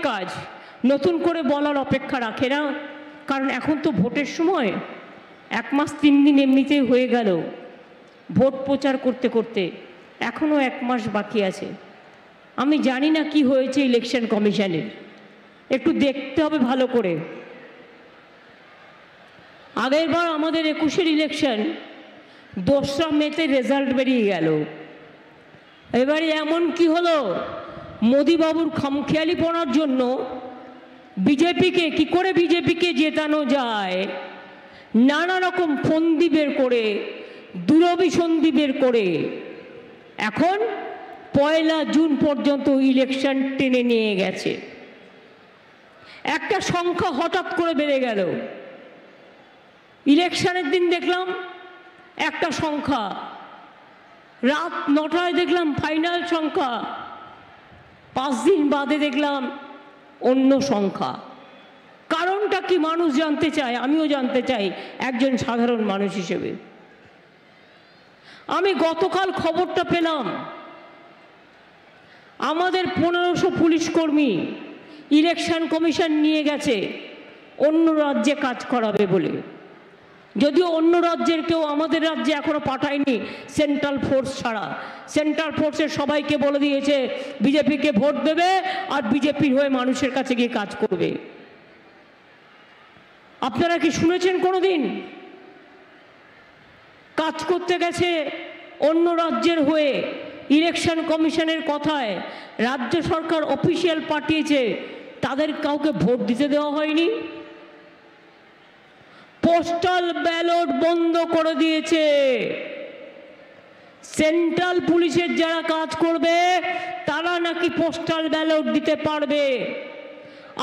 কাজ, নতুন করে বলার অপেক্ষা রাখে না, কারণ এখন তো ভোটের সময়। 1 মাস 3 দিন এমনিতেই হয়ে গেল ভোট প্রচার করতে করতে, এখনও 1 মাস বাকি আছে। আমি জানি না কি হয়েছে ইলেকশন কমিশনের, একটু দেখতে হবে ভালো করে। আগেরবার আমাদের 21-এর ইলেকশন 2রা মেতে রেজাল্ট বেরিয়ে গেল। এবারে এমন কি হলো, মোদিবাবুর খামখেয়ালিপনার জন্য বিজেপিকে কি করে বিজেপিকে জেতানো যায় নানা রকম ফন্দি বের করে, দূরভিসন্ধি বের করে এখন 1 জুন পর্যন্ত ইলেকশন টেনে নিয়ে গেছে। একটা সংখ্যা হঠাৎ করে বেড়ে গেল। ইলেকশনের দিন দেখলাম একটা সংখ্যা, রাত 9টায় দেখলাম ফাইনাল সংখ্যা, 5 দিন বাদে দেখলাম অন্য সংখ্যা। কারণটা কি মানুষ জানতে চায়, আমিও জানতে চাই একজন সাধারণ মানুষ হিসেবে। আমি গতকাল খবরটা পেলাম, আমাদের 1500 পুলিশ কর্মী ইলেকশন কমিশন নিয়ে গেছে অন্য রাজ্যে কাজ করাবে বলে। যদিও অন্য রাজ্যের কেউ আমাদের রাজ্যে এখনো পাঠায়নি সেন্ট্রাল ফোর্স ছাড়া। সেন্ট্রাল ফোর্সের সবাইকে বলে দিয়েছে বিজেপিকে ভোট দেবে আর বিজেপির হয়ে মানুষের কাছে গিয়ে কাজ করবে। আপনারা কি শুনেছেন কোনোদিন কাজ করতে গেছে অন্য রাজ্যের হয়ে? ইলেকশন কমিশনের কথায় রাজ্য সরকার অফিসিয়াল পাঠিয়েছে, তাদের কাউকে ভোট দিতে দেওয়া হয়নি। পোস্টাল ব্যালট বন্ধ করে দিয়েছে। সেন্ট্রাল পুলিশের যারা কাজ করবে তারা নাকি পোস্টাল ব্যালট দিতে পারবে,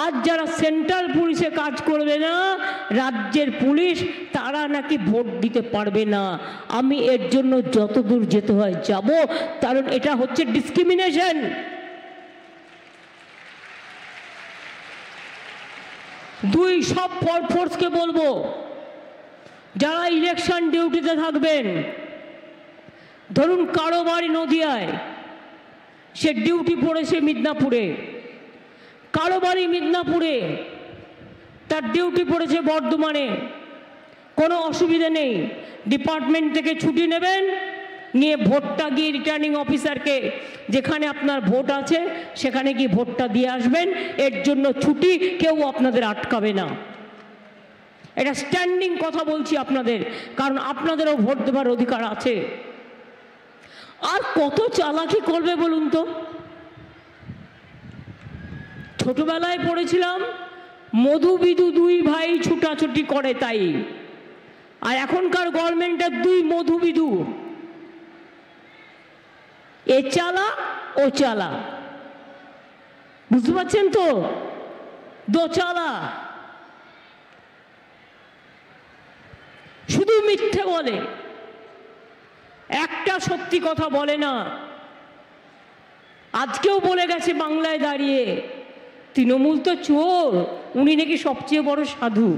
আর যারা সেন্ট্রাল পুলিশে কাজ করবে না, রাজ্যের পুলিশ, তারা নাকি ভোট দিতে পারবে না। আমি এর জন্য যতদূর যেতে হয় যাব, কারণ এটা হচ্ছে ডিসক্রিমিনেশন। সব ফোর্সকে বলবো, যারা ইলেকশন ডিউটিতে থাকবেন, ধরুন কারো বাড়ি নদিয়ায়, সে ডিউটি পড়েছে মিদনাপুরে, কারো বাড়ি মিদনাপুরে, তার ডিউটি পড়েছে বর্ধমানে, কোনো অসুবিধা নেই, ডিপার্টমেন্ট থেকে ছুটি নেবেন, নিয়ে ভোটটা গিয়ে রিটার্নিং অফিসারকে, যেখানে আপনার ভোট আছে সেখানে গিয়ে ভোটটা দিয়ে আসবেন। এর জন্য ছুটি কেউ আপনাদের আটকাবে না। এটা স্ট্যান্ডিং কথা বলছি আপনাদের, কারণ আপনাদেরও ভোট দেবার অধিকার আছে। আর কত চালাকি করবে বলুন তো? ছোটবেলায় পড়েছিলাম মধু বিধু 2 ভাই ছুটাছুটি করে তাই, আর এখনকার গভর্নমেন্টের 2 মধু বিধু, এ চালা ও চালা, বুঝতে পারছেন তো? দোচালা, শুধু মিথ্যে বলে, একটা সত্যি কথা বলে না। আজকেও বলে গেছে বাংলায় দাঁড়িয়ে, তৃণমূল তো চোর, উনি নাকি সবচেয়ে বড় সাধু।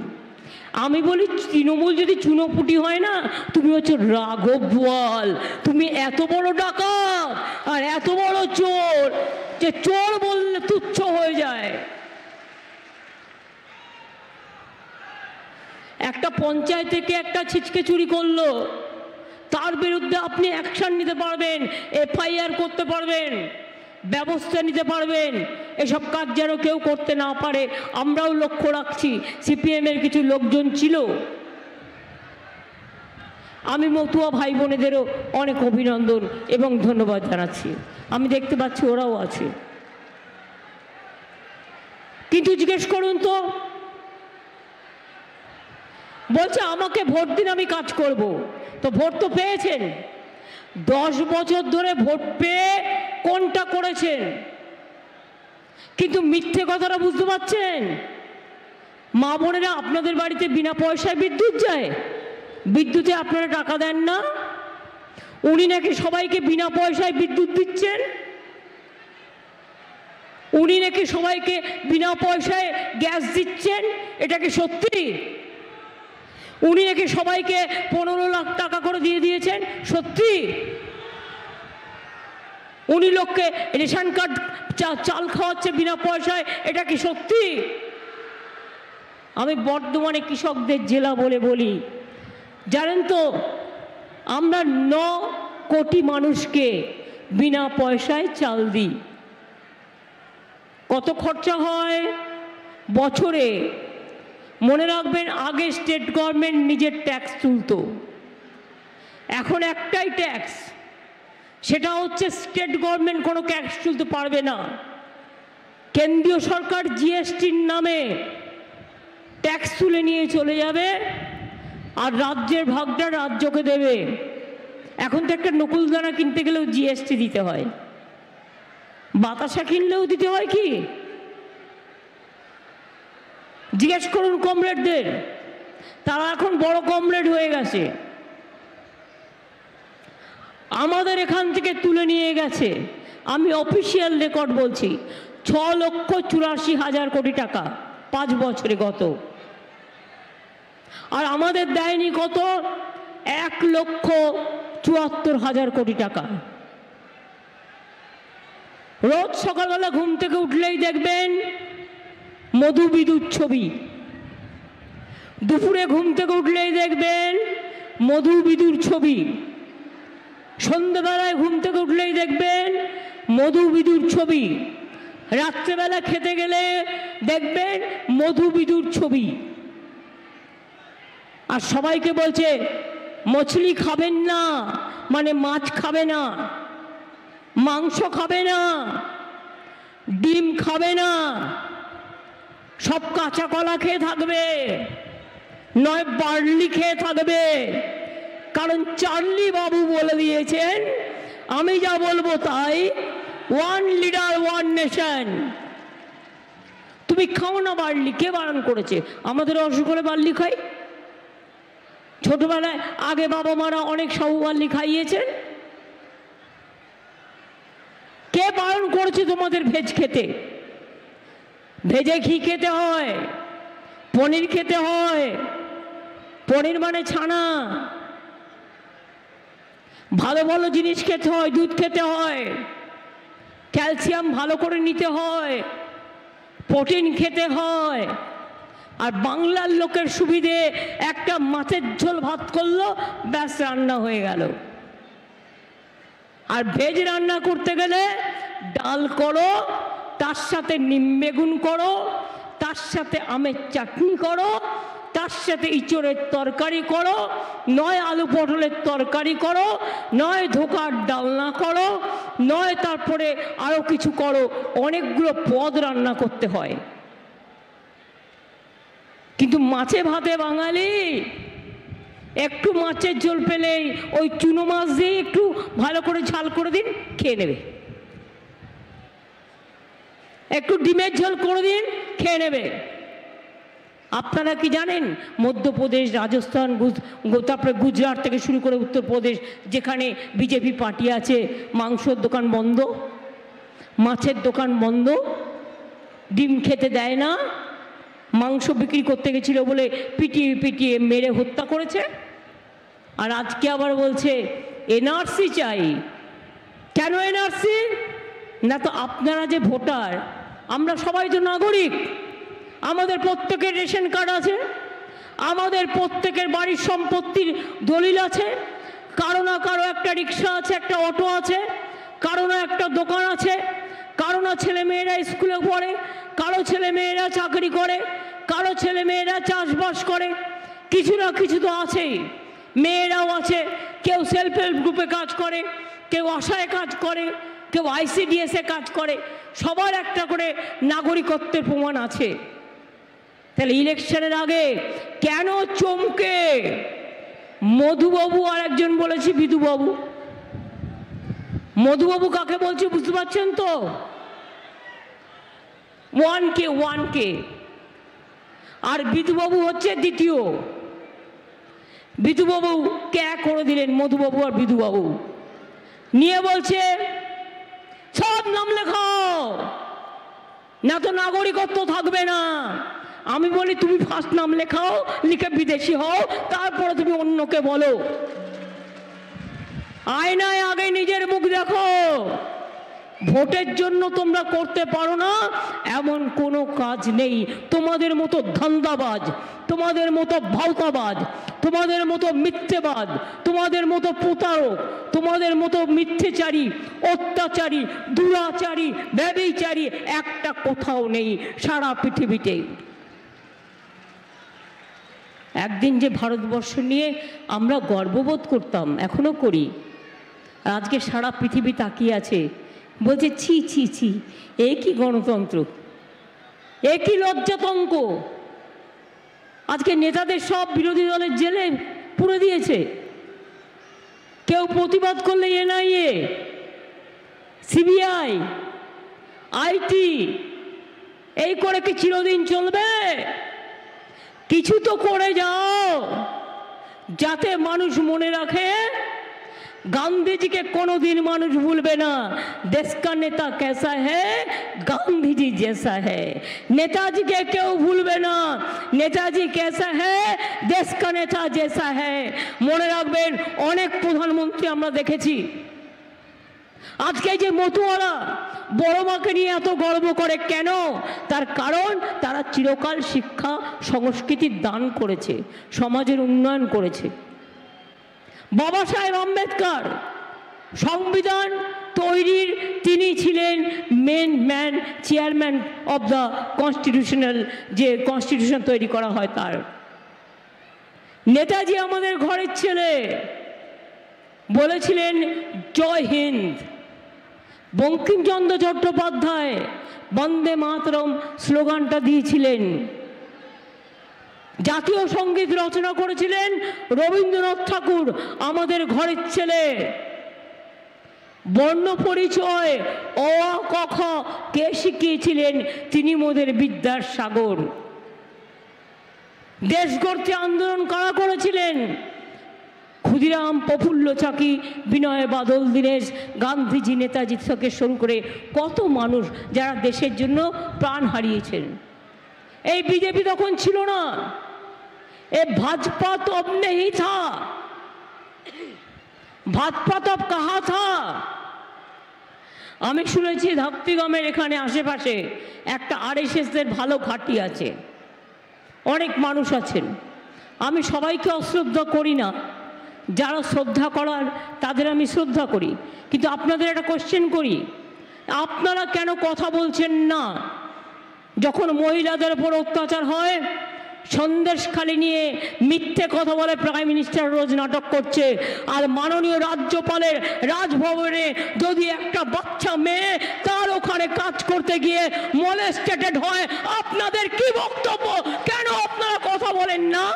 আমি বলি, তৃণমূল যদি চুনোপুটি হয় না, তুমি হচ্ছে রাঘব বোয়াল, তুমি এত বড় ডাকাত আর এত বড় চোর যে চোর বললে তুচ্ছ হয়ে যায়। একটা পঞ্চায়েত থেকে একটা ছিচকে চুরি করলো, তার বিরুদ্ধে আপনি অ্যাকশন নিতে পারবেন, FIR করতে পারবেন, ব্যবস্থা নিতে পারবেন। এসব কাজ যেন কেউ করতে না পারে আমরাও লক্ষ্য রাখছি। CPM-এর কিছু লোকজন ছিল, আমি মতুয়া ভাই বোনেদেরও অনেক অভিনন্দন এবং ধন্যবাদ জানাচ্ছি। আমি দেখতে পাচ্ছি ওরাও আছে, কিন্তু জিজ্ঞেস করুন তো, বলছে আমাকে ভোট দিন আমি কাজ করব। তো ভোট তো পেয়েছেন, 10 বছর ধরে ভোট পেয়ে কোনটা করেছেন? কিন্তু মিথ্যে কথাটা বুঝতে পারছেন? মা বোনেরা, আপনাদের বাড়িতে বিনা পয়সায় বিদ্যুৎ যায়, বিদ্যুতে আপনারা টাকা দেন না, উনি নাকি সবাইকে বিনা পয়সায় বিদ্যুৎ দিচ্ছেন, উনি নাকি সবাইকে বিনা পয়সায় গ্যাস দিচ্ছেন। এটা কি সত্যি? উনি নাকি সবাইকে 15 লাখ টাকা করে দিয়ে দিয়েছেন, সত্যি? উনি লোককে রেশন কার্ড চাল খাওয়াচ্ছে বিনা পয়সায়, এটা কি সত্যি? আমি বর্ধমানে কৃষকদের জেলা বলে বলি, জানেন তো আমরা 9 কোটি মানুষকে বিনা পয়সায় চাল দিই। কত খরচা হয় বছরে? মনে রাখবেন, আগে স্টেট গভর্নমেন্ট নিজের ট্যাক্স তুলত, এখন একটাই ট্যাক্স, সেটা হচ্ছে স্টেট গভর্নমেন্ট কোনো ট্যাক্স তুলতে পারবে না। কেন্দ্রীয় সরকার জিএসটির নামে ট্যাক্স তুলে নিয়ে চলে যাবে আর রাজ্যের ভাগটা রাজ্যকে দেবে। এখন তো একটা নকুলদানা কিনতে গেলেও জিএসটি দিতে হয়, বাতাসা কিনলেও দিতে হয়। কি জিজ্ঞেস করুন কমরেডদের, তারা এখন বড় কমরেড হয়ে গেছে। আমাদের এখান থেকে তুলে নিয়ে গেছে, আমি অফিসিয়াল রেকর্ড বলছি, 6,84,000 কোটি টাকা 5 বছরে গত। আর আমাদের দেয়নি কত? 1,74,000 কোটি টাকা। রোজ সকালবেলা ঘুম থেকে উঠলেই দেখবেন মধু বিদুর ছবি, দুপুরে ঘুম থেকে উঠলেই দেখবেন মধু বিদুর ছবি, সন্ধ্যাবেলায় ঘুম থেকে উঠলেই দেখবেন মধু বিদুর ছবি, রাত্রেবেলা খেতে গেলে দেখবেন মধু বিদুর ছবি। আর সবাইকে বলছে মছলি খাবেন না, মানে মাছ খাবে না, মাংস খাবে না, ডিম খাবে না, সব কাঁচা কলা খেয়ে থাকবে, নয় বার্লি খেয়ে থাকবে। কারণ চার্লি বাবু বলে দিয়েছেন, আমি যা বলবো তাই, 1 লিডার 1 নেশন। তুমি খাও না বার্লি, কে বারণ করেছে? আমাদের অসুখ হলে বার্লি খাই। ছোটবেলায় আগে বাবা মারা অনেক সাবু বার্লি খাইয়েছেন। কে বারণ করেছে তোমাদের ভেজ খেতে? ভেজে ঘি খেতে হয়, পনির খেতে হয়, পনির মানে ছানা, ভালো ভালো জিনিস খেতে হয়, দুধ খেতে হয়, ক্যালসিয়াম ভালো করে নিতে হয়, প্রোটিন খেতে হয়। আর বাংলার লোকের সুবিধে একটা মাছের ঝোল ভাত করলো, ব্যাস রান্না হয়ে গেল। আর ভেজ রান্না করতে গেলে ডাল করো, তার সাথে নিম বেগুন করো, তার সাথে আমের চাটনি করো, তার সাথে ইঁচড়ের তরকারি করো, নয় আলু পটলের তরকারি করো, নয় ধোকার ডালনা করো, নয় তারপরে আরও কিছু করো। অনেকগুলো পদ রান্না করতে হয়। কিন্তু মাছে ভাতে বাঙালি একটু মাছের ঝোল পেলেই ওই চুনো মাছ দিয়ে একটু ভালো করে ঝাল করে দিন, খেয়ে নেবে। একটু ডিমের ঝোল করে দিন, খেয়ে নেবে। আপনারা কি জানেন, মধ্যপ্রদেশ, রাজস্থান, তারপরে গুজরাট থেকে শুরু করে উত্তরপ্রদেশ, যেখানে বিজেপি পার্টি আছে, মাংসের দোকান বন্ধ, মাছের দোকান বন্ধ, ডিম খেতে দেয় না, মাংস বিক্রি করতে গেছিল বলে পিটিয়ে পিটিয়ে মেরে হত্যা করেছে। আর আজকে আবার বলছে এনআরসি চাই। কেন এনআরসি? না তো আপনারা যে ভোটার, আমরা সবাই তো নাগরিক, আমাদের প্রত্যেকের রেশন কার্ড আছে, আমাদের প্রত্যেকের বাড়ির সম্পত্তির দলিল আছে, কারো না কারো একটা রিক্সা আছে, একটা অটো আছে, কারো না একটা দোকান আছে, কারো না ছেলে মেয়েরা স্কুলে পড়ে, কারো ছেলে মেয়েরা চাকরি করে, কারো ছেলে মেয়েরা চাষবাস করে, কিছু না কিছু তো আছেই। মেয়েরাও আছে, কেউ সেলফ হেল্প গ্রুপে কাজ করে, কেউ আশায় কাজ করে, কেউ আইসিডিএসে কাজ করে, সবার একটা করে নাগরিকত্বের প্রমাণ আছে। তাহলে ইলেকশনের আগে কেন চমকে মধুবাবু আর একজন বলেছি বিধুবাবু? মধুবাবু কাকে বলছে বুঝতে পারছেন তো? 1K আর বিধুবাবু হচ্ছে দ্বিতীয়। বিধুবাবু কে করে দিলেন মধুবাবু আর বিধুবাবু নিয়ে বলছে সব নাম লেখাও, না তো নাগরিকত্ব থাকবে না। আমি বলি তুমি ফার্স্ট নাম লেখাও, লিখে বিদেশি হও, তারপরে তুমি অন্যকে বলো। আয়নায় আগে নিজের মুখ দেখো, ভোটের জন্য তোমরা করতে পারো না এমন কোনো কাজ নেই। তোমাদের মতো ধান্দাবাজ, তোমাদের মতো ভাওতাবাজ, তোমাদের মতো মিথ্যেবাদ, তোমাদের মতো প্রতারক, তোমাদের মতো মিথ্যেচারী, অত্যাচারী, দুরাচারী, ব্যভিচারী একটা কোথাও নেই সারা পৃথিবীতে। একদিন যে ভারতবর্ষ নিয়ে আমরা গর্ববোধ করতাম, এখনো করি, আর আজকে সারা পৃথিবী তাকিয়ে আছে, বলছে ছি ছি ছি, এ কি গণতন্ত্র, এ কি লজ্জাতঙ্ক। আজকে নেতাদের সব বিরোধী দলের জেলে পুরে দিয়েছে। কেউ প্রতিবাদ করলে এনআইএ, সিবিআই, আইটি, এই করে কি চিরদিন চলবে? কিছু তো করে যাও যাতে মানুষ মনে রাখে गांधी के कोनो दिन मानुष भूलबे ना, देश का नेता कैसा है गांधी जी जैसा है। नेताजी के क्यों भूलबे ना, नेताजी कैसा है देश का नेता जैसा है। মনে রাখবেন অনেক প্রধানমন্ত্রী আমরা দেখেছি, আজকে যে মতুয়ারা বড় মাকে নিয়ে এত গর্ব করে কেন? তার কারণ তারা চিরকাল শিক্ষা সংস্কৃতির দান করেছে, সমাজের উন্নয়ন করেছে। বাবা সাহেব আম্বেদকর সংবিধান তৈরির তিনি ছিলেন main man, chairman of the constitutional, যে কনস্টিটিউশন তৈরি করা হয় তার। নেতাজি আমাদের ঘরের ছেলে, বলেছিলেন জয় হিন্দ। বঙ্কিমচন্দ্র চট্টোপাধ্যায় বন্দে মাতরম স্লোগানটা দিয়েছিলেন। জাতীয় সঙ্গীত রচনা করেছিলেন রবীন্দ্রনাথ ঠাকুর, আমাদের ঘরের ছেলে। বর্ণ পরিচয় অ আ ক খ কে শিখিয়েছিলেন? তিনি মোদের বিদ্যার সাগর। দেশ গড়তে আন্দোলন কারা করেছিলেন? ক্ষুদিরাম, প্রফুল্ল চাকি, বিনয় বাদল দীনেশ, গান্ধীজি, নেতাজি থেকে শুরু করে কত মানুষ যারা দেশের জন্য প্রাণ হারিয়েছেন। এই বিজেপি তখন ছিল না, এ ভাজপা তো अब नहीं था, ভাজপা তো अब कहाँ था। আমি শুনেছি ধাত্রীগমের এখানে আশেপাশে একটা RSS এর ভালো ঘাঁটি আছে, অনেক মানুষ আছেন। আমি সবাইকে অশ্রদ্ধা করি না, যারা শ্রদ্ধা করার তাদের আমি শ্রদ্ধা করি, কিন্তু আপনাদের একটা কোশ্চেন করি, আপনারা কেন কথা বলছেন না যখন মহিলাদের উপর অত্যাচার হয়? সন্দেশখালি নিয়ে মিথ্যে কথা বলে প্রাইম মিনিস্টার রোজ নাটক করছে, আর মাননীয় রাজ্যপালের রাজভবনে যদি একটা বাচ্চা মেয়ে তার ওখানে কাজ করতে গিয়ে মলেস্টেটেড হয়, আপনাদের কি বক্তব্য? কেন আপনারা কথা বলেন না?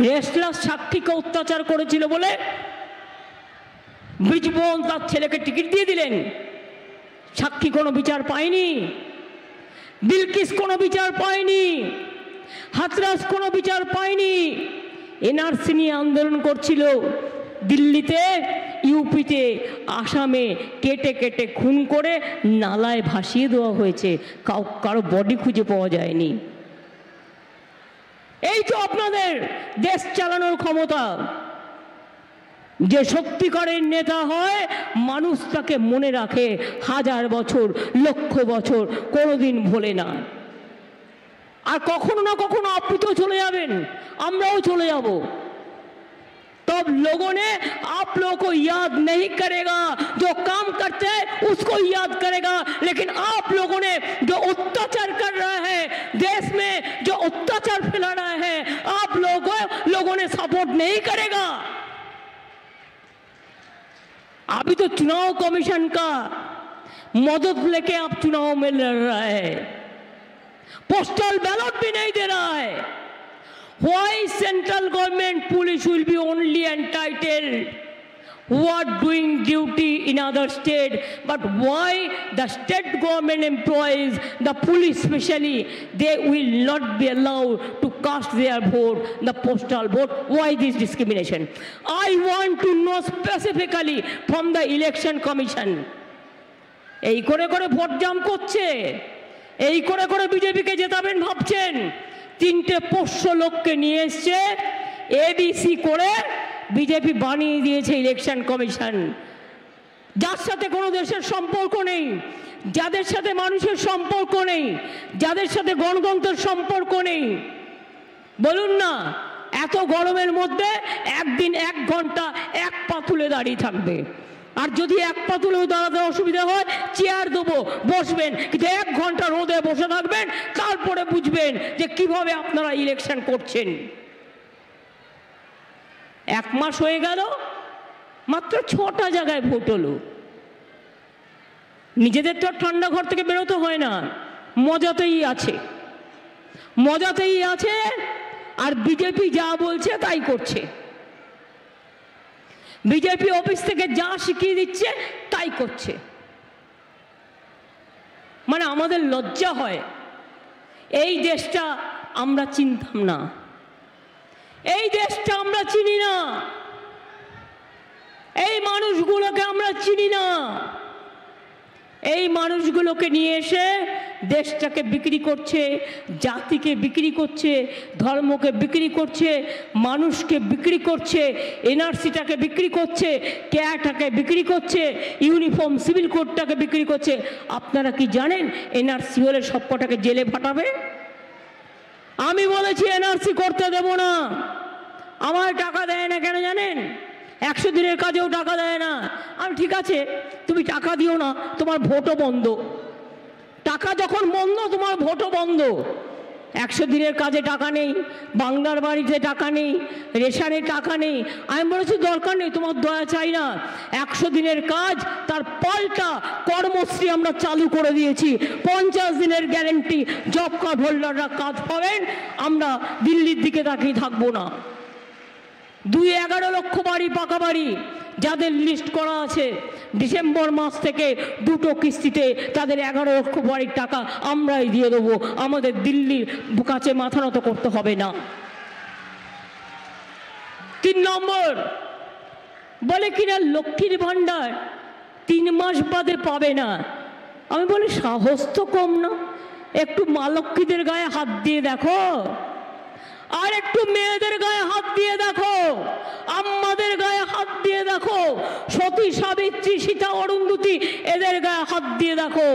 রেসলাস সাক্ষীকে অত্যাচার করেছিল বলে ব্রিজমোহন তার ছেলেকে টিকিট দিয়ে দিলেন, সাক্ষী কোনো বিচার পায়নি। বিলকিস কোনো বিচার পায়নি, হাতরাস কোনো বিচার পায়নি। এনআরসি নিয়ে আন্দোলন করছিল দিল্লিতে, ইউপিতে, আসামে কেটে কেটে খুন করে নালায় ভাসিয়ে দেওয়া হয়েছে, কারো বডি খুঁজে পাওয়া যায়নি। এই তো আপনাদের দেশ চালানোর ক্ষমতা। যে সত্যিকারের নেতা হয় মানুষ তাকে মনে রাখে হাজার বছর, লক্ষ বছর, কোনোদিন ভোলে না। আর কখনো না কখনো আপনি তো চলে যাবেন, আমরাও চলে যাব। तब लोगों ने आप लोगों को याद नहीं करेगा, जो काम करते हैं उसको याद करेगा, लेकिन आप लोगों ने जो अत्याचार कर रहा है देश में, जो अत्याचार फैला रहा है, आप लोगों ने सपोर्ट नहीं करेगा। अभी तो चुनाव कमीशन का मदद लेके आप चुनाव में लड़ रहा है, पोस्टल बैलेट भी नहीं दे रहा है। Why central government police will be only entitled who are doing duty in other state, but why the state government employees, the police especially, they will not be allowed to cast their vote, the postal vote? Why this discrimination? I want to know specifically from the election commission. এই করে করে vote জাম করছে, এই করে করে বিজেপিকে জেতাবেন ভাবছেন, 3টে পোষ্য লোককে নিয়ে এসছে, এবিসি করে বিজেপি বানিয়ে দিয়েছে ইলেকশন কমিশন। যার সাথে কোনো দেশের সম্পর্ক নেই, যাদের সাথে মানুষের সম্পর্ক নেই, যাদের সাথে গণতন্ত্রের সম্পর্ক নেই। বলুন না, এত গরমের মধ্যে একদিন 1 ঘন্টা এক পা তুলে দাঁড়িয়ে থাকবে, আর যদি এক পা তুলেও দাঁড়াতে অসুবিধা হয় চেয়ার দেবো, বসবেন, কিন্তু 1 ঘন্টা রোদে বসে থাকবেন, তারপরে বুঝবেন যে কিভাবে আপনারা ইলেকশন করছেন। 1 মাস হয়ে গেল, মাত্র 6টা জায়গায় ভোট হলো। নিজেদের তো ঠান্ডা ঘর থেকে বেরোতে হয় না, মজাতেই আছে, মজাতেই আছে। আর বিজেপি যা বলছে তাই করছে, বিজেপি অফিস থেকে যা শিখিয়ে দিচ্ছে তাই করছে। মানে আমাদের লজ্জা হয়। এই দেশটা আমরা চিনতাম না, এই দেশটা আমরা চিনি না, এই মানুষগুলোকে আমরা চিনি না। এই মানুষগুলোকে নিয়ে এসে দেশটাকে বিক্রি করছে, জাতিকে বিক্রি করছে, ধর্মকে বিক্রি করছে, মানুষকে বিক্রি করছে, এনআরসিটাকে বিক্রি করছে, ক্যাটাকে বিক্রি করছে, ইউনিফর্ম সিভিল কোডটাকে বিক্রি করছে। আপনারা কি জানেন এনআরসি হলে সবকটাকে জেলে পাঠাবে? আমি বলেছি এনআরসি করতে দেব না। আমার টাকা দেয় না কেন জানেন? 100 দিনের কাজেও টাকা দেয় না। আমি ঠিক আছে, তুমি টাকা দিও না, তোমার ভোটও বন্ধ। টাকা যখন বন্ধ, তোমার ভোটও বন্ধ। 100 দিনের কাজে টাকা নেই, বাংলার বাড়িতে টাকা নেই, রেশনে টাকা নেই। আমি বলেছি দরকার নেই, তোমার দয়া চাই না। 100 দিনের কাজ, তার পাল্টা কর্মশ্রী আমরা চালু করে দিয়েছি। 50 দিনের গ্যারেন্টি, জব কার্ড হোল্ডাররা কাজ পাবেন। আমরা দিল্লির দিকে তাকিয়ে থাকবো না। 11 লক্ষ বাড়ি, পাকা বাড়ি যাদের লিস্ট করা আছে, ডিসেম্বর মাস থেকে 2টো কিস্তিতে তাদের 11 লক্ষ বাড়ির টাকা আমরাই দিয়ে দেবো। আমাদের দিল্লির কাছে মাথা নত করতে হবে না। 3 নম্বর বলে কিনা লক্ষ্মীর ভাণ্ডার 3 মাস বাদে পাবে না। আমি বলি সাহস তো কম না, একটু মা লক্ষ্মীদের গায়ে হাত দিয়ে দেখো, আর একটু মেয়েদের গায়ে হাত দিয়ে দেখো, আম্মাদের গায়ে হাত দিয়ে দেখো, সতী সাবিত্রী সীতা অরুন্ধতী এদের গায়ে হাত দিয়ে দেখো।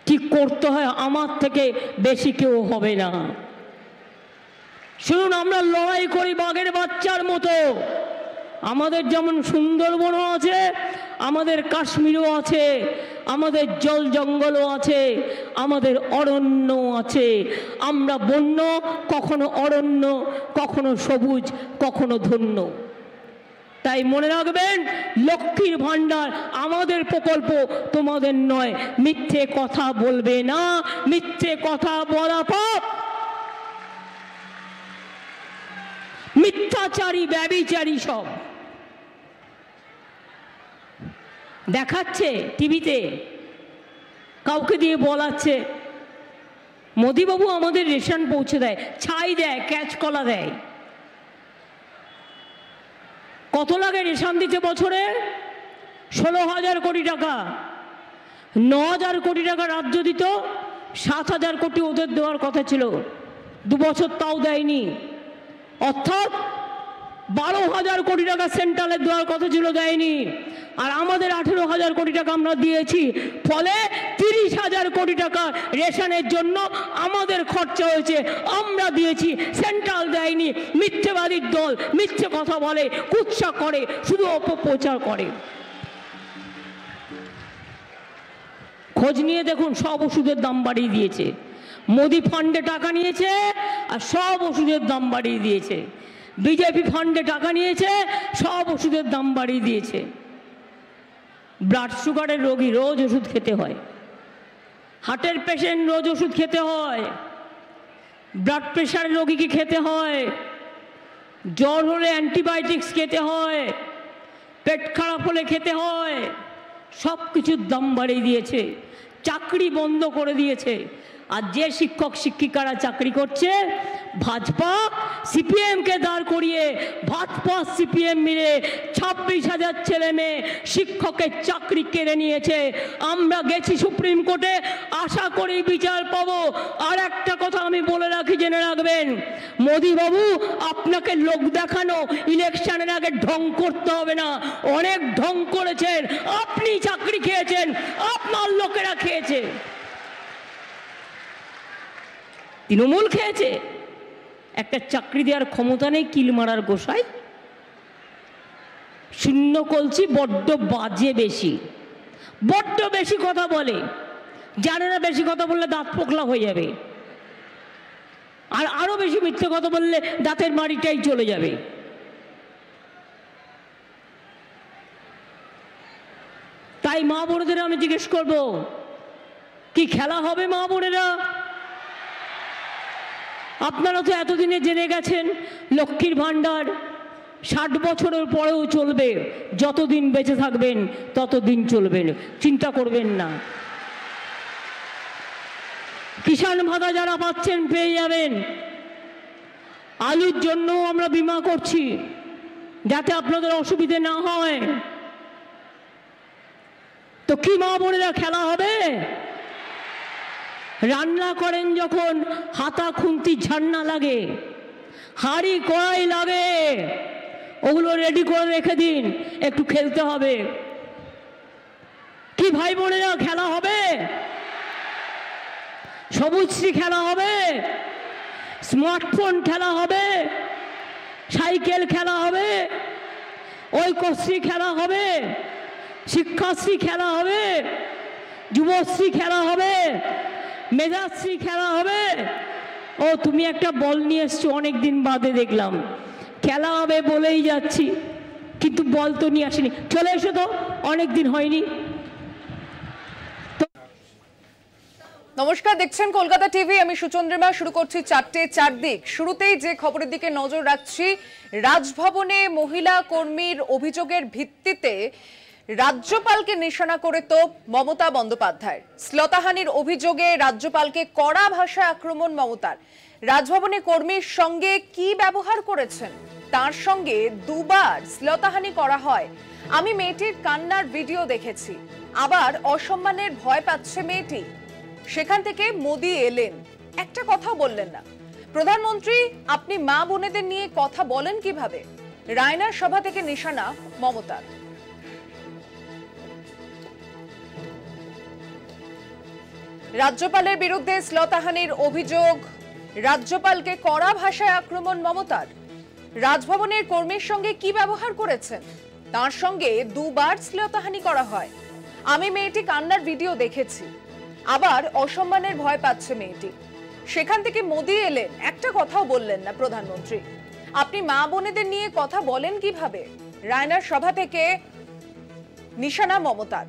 কি করতে হয় আমার থেকে বেশি কেউ হবে না। শুনুন, আমরা লড়াই করি বাঘের বাচ্চার মতো। আমাদের যেমন সুন্দরবনও আছে, আমাদের কাশ্মীরও আছে, আমাদের জল জঙ্গলও আছে, আমাদের অরণ্য আছে। আমরা বন্য, কখনো অরণ্য, কখনো সবুজ, কখনো ধন্য। তাই মনে রাখবেন, লক্ষ্মীর ভাণ্ডার আমাদের প্রকল্প, তোমাদের নয়। মিথ্যে কথা বলবে না, মিথ্যে কথা বলা পাপ। মিথ্যাচারী, ব্যভিচারী সব দেখাচ্ছে টিভিতে, কাউকে দিয়ে বলাচ্ছে মোদিবাবু আমাদের রেশন পৌঁছে দেয়, ছাই দেয়, ক্যাচ কলা দেয়। কত লাগে রেশন দিতে বছরে? 16,000 কোটি টাকা। 9,000 কোটি টাকা রাজ্য দিত, 7,000 কোটি ওদের দেওয়ার কথা ছিল। 2 বছর তাও দেয়নি। অর্থাৎ 12,000 কোটি টাকা সেন্ট্রালের দেওয়ার কথা ছিল, দেয়নি। আর আমাদের 18,000 কোটি টাকা আমরা দিয়েছি। ফলে 30,000 কোটি টাকা রেশনের জন্য আমাদের খরচা হয়েছে, আমরা দিয়েছি, সেন্ট্রাল দেয়নি। মিথ্যেবাদীর দল মিথ্যে কথা বলে, কুৎসা করে, শুধু অপপ্রচার করে। খোঁজ নিয়ে দেখুন, সব ওষুধের দাম বাড়িয়ে দিয়েছে। মোদি ফান্ডে টাকা নিয়েছে আর সব ওষুধের দাম বাড়িয়ে দিয়েছে। বিজেপি ফান্ডে টাকা নিয়েছে, সব ওষুধের দাম বাড়িয়ে দিয়েছে। ব্লাড সুগারের রোগী রোজ ওষুধ খেতে হয়, হার্টের পেশেন্ট রোজ ওষুধ খেতে হয়, ব্লাড প্রেশারের রোগীকে খেতে হয়, জ্বর হলে অ্যান্টিবায়োটিক্স খেতে হয়, পেট খারাপ হলে খেতে হয়। সব কিছুর দাম বাড়িয়ে দিয়েছে, চাকরি বন্ধ করে দিয়েছে। আর যে শিক্ষক শিক্ষিকারা চাকরি করছে, ভাজপা সিপিএমকে দাঁড় করিয়ে, ভাজপা সিপিএম মিলে 26,000 ছেলে মেয়ে শিক্ষকের চাকরি কেড়ে নিয়েছে। আমরা গেছি সুপ্রিম কোর্টে, আশা করি বিচার পাবো। আর একটা কথা আমি বলে রাখি, জেনে রাখবেন, মোদি বাবু, আপনাকে লোক দেখানো ইলেকশনের আগে ঢং করতে হবে না। অনেক ঢং করেছেন, আপনি চাকরি খেয়েছেন, আপনার লোকেরা খেয়েছে, তৃণমূল খেয়েছে। একটা চাকরি দেওয়ার ক্ষমতা নেই, কিল মারার গোসাই। শূন্য কলছি, বড্ড বাজে, বড্ড বেশি কথা বলে। জানে না বেশি কথা বললে দাঁত পোকলা হয়ে যাবে, আর আরো বেশি মিথ্যে কথা বললে দাঁতের মাড়িটাই চলে যাবে। তাই মা বোনেদের আমি জিজ্ঞেস করব, কি খেলা হবে মা বোনেরা? আপনারা তো এতদিনে জেনে গেছেন লক্ষ্মীর ভাণ্ডার 60 বছরের পরেও চলবে। যতদিন বেঁচে থাকবেন ততদিন চলবেন, চিন্তা করবেন না। কিষাণ ভাতা যারা পাচ্ছেন পেয়ে যাবেন। আলুর জন্য আমরা বীমা করছি যাতে আপনাদের অসুবিধে না হয়। তো কি মা বোনেরা খেলা হবে? রান্না করেন যখন হাতা খুন্তি ঝান্না লাগে, হাঁড়ি কড়াই লাগে, ওগুলো রেডি করে রেখে দিন, একটু খেলতে হবে। কি ভাই বোনেরা খেলা হবে? সবুজশ্রী খেলা হবে, স্মার্টফোন খেলা হবে, সাইকেল খেলা হবে, ঐক্যশ্রী খেলা হবে, শিক্ষাশ্রী খেলা হবে, যুবশ্রী খেলা হবে, মেধাশ্রী খেলা হবে। ও তুমি একটা বল নিয়ে এসছো, অনেকদিন বাদে দেখলাম। খেলা হবে বলেই যাচ্ছি, কিন্তু বল তো নিয়ে আসেনি। চলে এসো তো, অনেকদিন হয়নি। নমস্কার, দেখছেন কলকাতা টিভি, আমি সুচন্দ্রিমা। শুরু করছি 4টে 4 দিক। শুরুতেই যে খবরের দিকে নজর রাখছি, রাজভবনে মহিলা কর্মীর অভিযোগের ভিত্তিতে রাজ্যপালকে নিশানা করে তো মমতা বন্দ্যোপাধ্যায়। শ্লীলতাহানির অভিযোগে রাজ্যপালকে কড়া ভাষায় আক্রমণ মমতার। রাজভবনে কর্মীর সঙ্গে কি ব্যবহার করেছেন, তার সঙ্গে 2 বার শ্লীলতাহানি করা হয়। আমি মেয়েটির কান্নার ভিডিও দেখেছি, আবার অসম্মানের ভয় পাচ্ছে মেয়েটি। সেখান থেকে মোদি এলেন, একটা কথাও বললেন না। প্রধানমন্ত্রী, আপনি মা বোনেদের নিয়ে কথা বলেন কিভাবে? রায়নার সভা থেকে নিশানা মমতার। রাজ্যপালের বিরুদ্ধে শ্লীলতাহানির অভিযোগ, রাজ্যপালকে কড়া ভাষায় আক্রমণ মমতার। রাজভবনের কর্মীর সঙ্গে কি ব্যবহার করেছেন, তার সঙ্গে 2 বার শ্লীলতাহানি করা হয়। আমি মেয়েটি কান্নার ভিডিও দেখেছি, আবার অসম্মানের ভয় পাচ্ছে মেয়েটি। সেখান থেকে মোদি এলেন, একটা কথাও বললেন না প্রধানমন্ত্রী। আপনি মা বোনেদের নিয়ে কথা বলেন কিভাবে? রায়নার সভা থেকে নিশানা মমতার।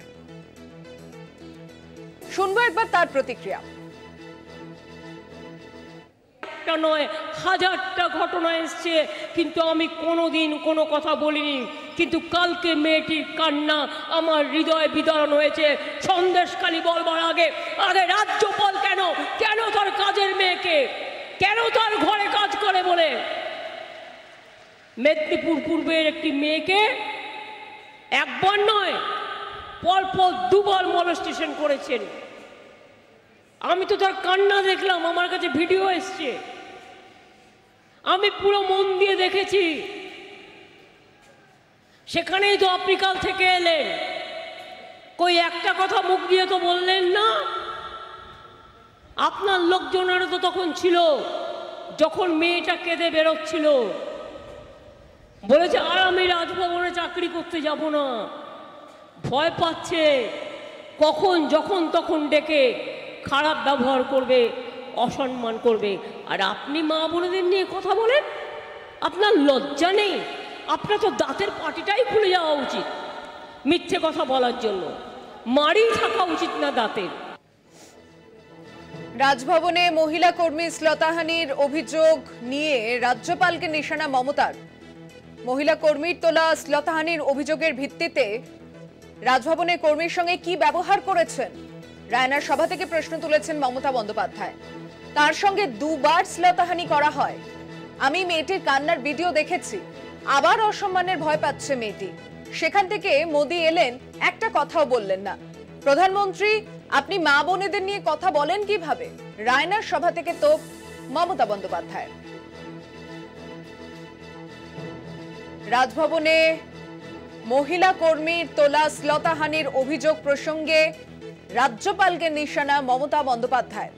শুনবো একবার তার প্রতিক্রিয়া। একটা নয়, হাজারটা ঘটনা এসছে, কিন্তু আমি কোনোদিন কোনো কথা বলিনি। কিন্তু কালকে মেয়েটির কান্না আমার হৃদয় বিদারণ হয়েছে। সন্দেশখালি বলবার আগে আগে রাজ্যপাল কেন তার কাজের মেয়েকে, কেন তার ঘরে কাজ করে বলে মেদিনীপুর পূর্বের একটি মেয়েকে একবার নয়, পরপর 2 বার মলেস্টেশন করেছেন। আমি তো তার কান্না দেখলাম, আমার কাছে ভিডিও এসছে, আমি পুরো মন দিয়ে দেখেছি। সেখানেই তো আপনি কাল থেকে এলেন, কই একটা কথা মুখ দিয়ে তো বললেন না। আপনার লোকজনেরও তো তখন ছিল, যখন মেয়েটা কেঁদে বেরোচ্ছিল, বলেছে আর আমি রাজভবনে চাকরি করতে যাব না, ভয় পাচ্ছে, কখন যখন তখন ডেকে খারাপ ব্যবহার করবে, অসম্মান করবে। আর আপনি মা বোনেদের নিয়ে কথা বলেন, আপনার লজ্জা নেই? আপনার তো দাঁতের পাটিটাই খুলে যাওয়া উচিত মিথ্যে কথা বলার জন্য, মারি থাকা উচিত না দাঁতের। রাজভবনে মহিলা কর্মী শ্লীলতাহানির অভিযোগ নিয়ে রাজ্যপালকে নিশানা মমতার। মহিলা কর্মীর তোলা শ্লীলতাহানির অভিযোগের ভিত্তিতে রাজভবনের কর্মীর সঙ্গে কি ব্যবহার করেছেন, রায়নার সভা থেকে প্রশ্ন তুলেছেন মমতা বন্দ্যোপাধ্যায়। তার সঙ্গে 2 বার শ্লীলতাহানি করা হয়। আমি মেয়েটির কান্নার ভিডিও দেখেছি, আবার অসম্মানের ভয় পাচ্ছে মেয়েটি। সেখান থেকে মোদি এলেন, একটা কথাও বললেন না। প্রধানমন্ত্রী, আপনি মা বোনেদের নিয়ে কথা বলেন কিভাবে? রায়নার সভা থেকে তো মমতা বন্দ্যোপাধ্যায়। রাজভবনে মহিলা কর্মীর তোলা শ্লীলতাহানির অভিযোগ প্রসঙ্গে রাজ্যপালকে নিশানা মমতা বন্দ্যোপাধ্যায়।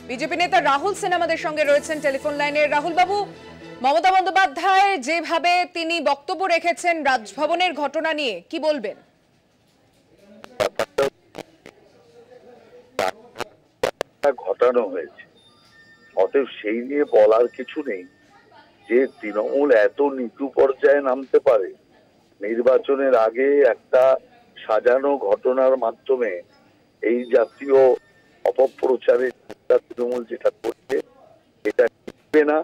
বিজেপি নেতা রাহুল সিনহা আমাদের সঙ্গে রয়েছেন টেলিফোন লাইনে। রাহুল বাবু, মমতা বন্দ্যোপাধ্যায় যেভাবে তিনি বক্তব্য রেখেছেন রাজভবনের ঘটনা নিয়ে, কি বলবেন? ঘটানো হয়েছে, অতএব সেই নিয়ে বলার কিছু নেই যে তৃণমূল এত নিচু পর্যায়ে নামতে পারে। নির্বাচনের আগে একটা সাজানো ঘটনার মাধ্যমে এই জাতীয় অপপ্রচারে তৃণমূল যেটা করছে এটা টিকবে না।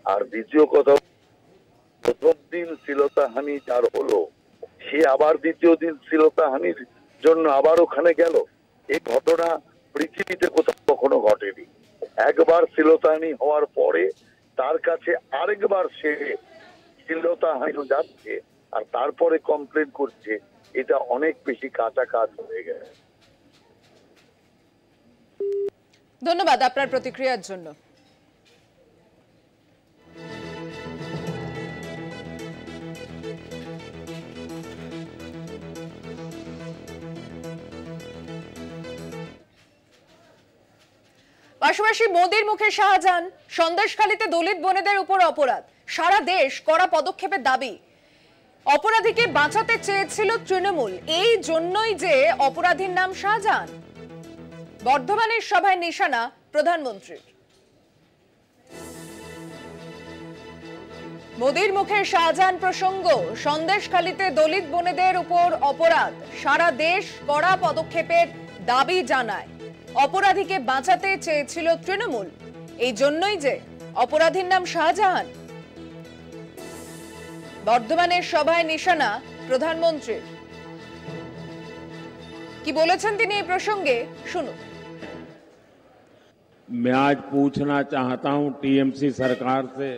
আর দ্বিতীয় কথা, প্রথম দিন শ্লীলতাহানি যার হলো, সে আবার দ্বিতীয় দিন শ্লীলতাহানির জন্য আবার ওখানে গেল। এই ঘটনা পৃথিবীতে কোথাও কখনো ঘটেনি। একবার শ্লীলতাহানি হওয়ার পরে তার কাছে আরেকবার সে শ্লীলতাহানি যাচ্ছে আর তারপরে কমপ্লেন করছে, এটা অনেক বেশি কাঁচা কাজ হয়ে গেছে। ধন্যবাদ আপনার প্রতিক্রিয়ার জন্য। পাশাপাশি মোদির মুখে শাহজাহান, সন্দেশখালীতে দলিত বোনেদের উপর অপরাধ, সারা দেশ কড়া পদক্ষেপের দাবি। অপরাধীকে বাঁচাতে চেয়েছিল তৃণমূল, এই জন্যই যে অপরাধীর নাম শাহজাহান। বর্ধমানের সভায় নিশানা প্রধানমন্ত্রীর। মোদির মুখে শাহজাহান প্রসঙ্গ, সন্দেশখালীতে দলিত বোনেদের উপর অপরাধ, সারা দেশ কড়া পদক্ষেপের দাবি জানায়। অপরাধীকে বাঁচাতে চেয়েছিল তৃণমূল, এই জন্যই যে অপরাধীর নাম শাহজাহান। বর্ধমানের সভায় নিশানা প্রধানমন্ত্রীর। কি বলেছেন তিনি এই প্রসঙ্গে, শুনুন। मैं आज पूछना चाहता हूं टीएमसी सरकार से,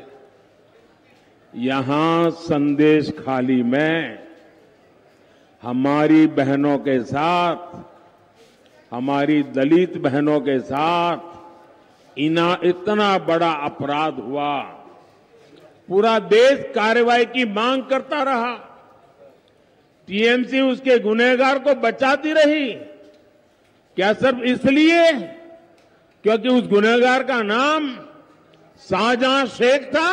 यहां संदेशखाली में हमारी बहनों के साथ, हमारी दलित बहनों के साथ इतना बड़ा अपराध हुआ, पूरा देश कार्रवाई की मांग करता रहा। टीएमसी उसके गुनहगार को बचाती रही। क्या सिर्फ इसलिए क्योंकि उस गुनहगार का नाम शाहजहां शेख था?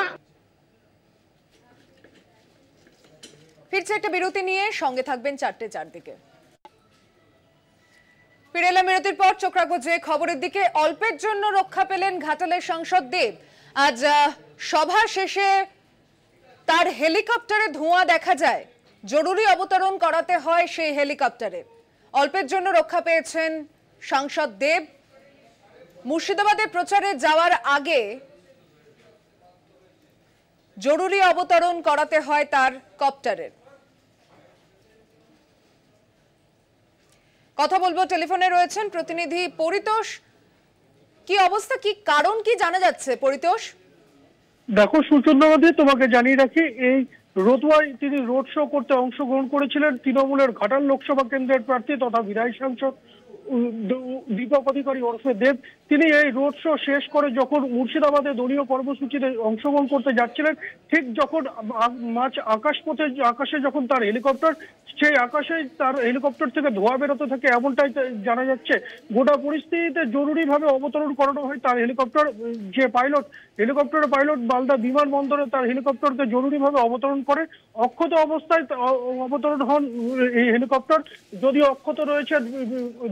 ফিরছে একটা বিরতি নিয়ে, সঙ্গে থাকবেন 4:04 দিকে। ফিরে এলাম বিরতির পর। চোখ রাখবো যে খবরের দিকে। অল্পের জন্য রক্ষা পেলেন ঘাটালের সাংসদ দেব। আজ সভা শেষে তার হেলিকপ্টারে ধোঁয়া দেখা যায়, জরুরি অবতরণ করাতে হয় সেই হেলিকপ্টারে। অল্পের জন্য রক্ষা পেয়েছেন সাংসদ দেব। মুর্শিদাবাদে প্রচারে যাওয়ার আগে জরুরি অবতরণ করাতে হয় তার কপ্টারের। কথা বলবো, টেলিফোনে রয়েছেন প্রতিনিধি পরিতোষ। কি অবস্থা, কি কারণ কি জানা যাচ্ছে পরিতোষ? দেখো সুচন্দ্রবাদী, তোমাকে জানিয়ে রাখি, এই রতুয়ায় তিনি রোড শো করতে অংশগ্রহণ করেছিলেন তৃণমূলের ঘাটাল লোকসভা কেন্দ্রের প্রার্থী তথা বিধায়ক সাংসদ দীপক অধিকারী ওরফে দেব। তিনি এই রোড শো শেষ করে যখন মুর্শিদাবাদে দলীয় কর্মসূচিতে অংশগ্রহণ করতে যাচ্ছিলেন, ঠিক যখন আকাশে যখন তার হেলিকপ্টার, সেই আকাশে তার হেলিকপ্টার থেকে ধোঁয়া বেরোতে থাকে, এমনটাই জানা যাচ্ছে। গোটা পরিস্থিতিতে জরুরিভাবে অবতরণ করানো হয় তার হেলিকপ্টার। যে হেলিকপ্টারের পাইলট মালদা বিমানবন্দরে তার হেলিকপ্টারকে জরুরিভাবে অবতরণ করে। অক্ষত অবস্থায় অবতরণ হন এই হেলিকপ্টার, যদিও অক্ষত রয়েছে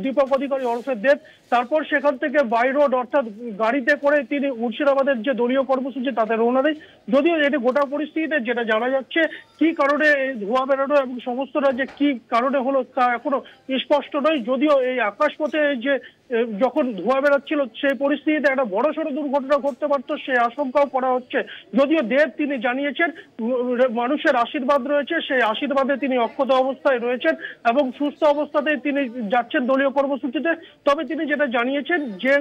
দীপক অধিকারী ওরফে দেব। তারপর সেখান থেকে বাই রোড অর্থাৎ গাড়িতে করে তিনি মুর্শিদাবাদের যে দলীয় কর্মসূচি তাতে রওনা দেয়। যদিও এটি গোটা পরিস্থিতিতে যেটা জানা যাচ্ছে, কি কারণে এই ধোঁয়া বেরোনো এবং সমস্তটা যে কি কারণে হলো তা এখনো স্পষ্ট নয়। যদিও এই আকাশপথে যে যখন ধোঁয়া বেরোচ্ছিল সেই পরিস্থিতিতে একটা বড়সড় দুর্ঘটনা ঘটতে পারত, সেই আশঙ্কাও করা হচ্ছে। যদিও দেব তিনি জানিয়েছেন মানুষের আশীর্বাদ রয়েছে, সেই আশীর্বাদে তিনি অক্ষত অবস্থায় রয়েছেন এবং সুস্থ অবস্থাতেই তিনি যাচ্ছেন দলীয় কর্ম কর্মসূচিতে। তবে তিনি যেটা জানিয়েছেন যে